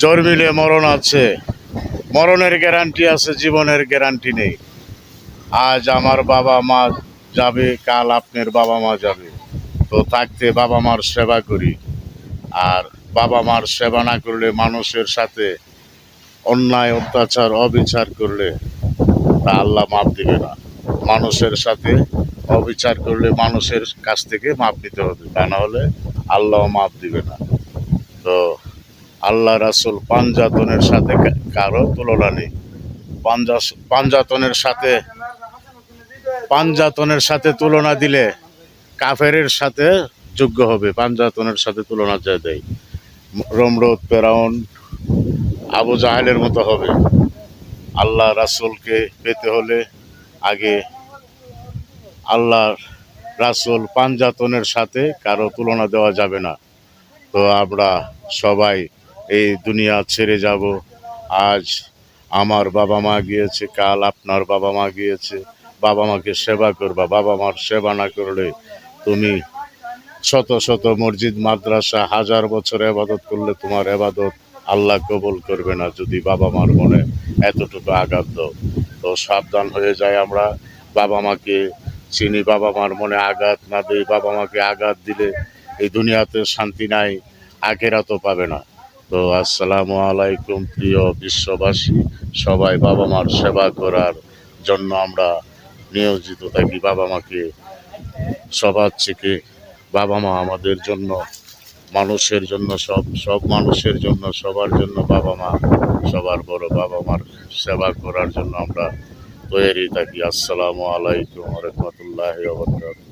জন্মিলে মরণ আছে, মরণের গ্যারান্টি আছে, জীবনের গ্যারান্টি নেই। আজ আমার বাবা মা যাবে, কাল আপনার বাবা মা যাবে। তো থাকতে বাবা মার সেবা করি। আর বাবা মার সেবা না করলে, মানুষের সাথে অন্যায় অত্যাচার অবিচার করলে তা আল্লাহ মাপ দিবে না। মানুষের সাথে অবিচার করলে মানুষের কাছ থেকে মাপ নিতে হবে, তা না হলে আল্লাহ মাপ দিবে না। তো আল্লাহ রাসূল পাঞ্জাতনের সাথে কারো তুলনা নেই। পাঞ্জাতনের সাথে তুলনা দিলে কাফেরের সাথে যোগ্য হবে। পাঞ্জাতনের সাথে তুলনা যা দেয়, রমরদ ফেরাউন আবু জাহেলের মতো হবে। আল্লাহ রাসূলকে পেতে হলে আগে আল্লাহ রাসূল পাঞ্জাতনের সাথে কারো তুলনা দেওয়া যাবে না। তো আমরা সবাই এই দুনিয়া ছেড়ে যাব। আজ আমার বাবা মা গিয়েছে, কাল আপনার বাবা মা গিয়েছে। বাবা মাকে সেবা করবা। বাবা মার সেবা না করলে তুমি শত শত মসজিদ মাদ্রাসা হাজার বছর এবাদত করলে তোমার এবাদত আল্লাহ কবুল করবে না, যদি বাবা মার মনে এতটুকু আঘাত দাও। তো সাবধান হয়ে যায় আমরা, বাবা মাকে চিনি, বাবা মার মনে আঘাত না দিই। বাবা মাকে আঘাত দিলে এই দুনিয়াতে শান্তি নাই, আখেরাতও পাবে না। তো আসসালামু আলাইকুম প্রিয় বিশ্ববাসী, সবাই বাবা মার সেবা করার জন্য আমরা নিয়োজিত থাকি। বাবা মাকে সবার থেকে, বাবা মা আমাদের জন্য, মানুষের জন্য, সব মানুষের জন্য, সবার জন্য বাবা মা সবার বড়। বাবা মার সেবা করার জন্য আমরা তৈরি থাকি। আসসালামু আলাইকুম ওয়া রাহমাতুল্লাহি ওয়া বারাকাতুহু।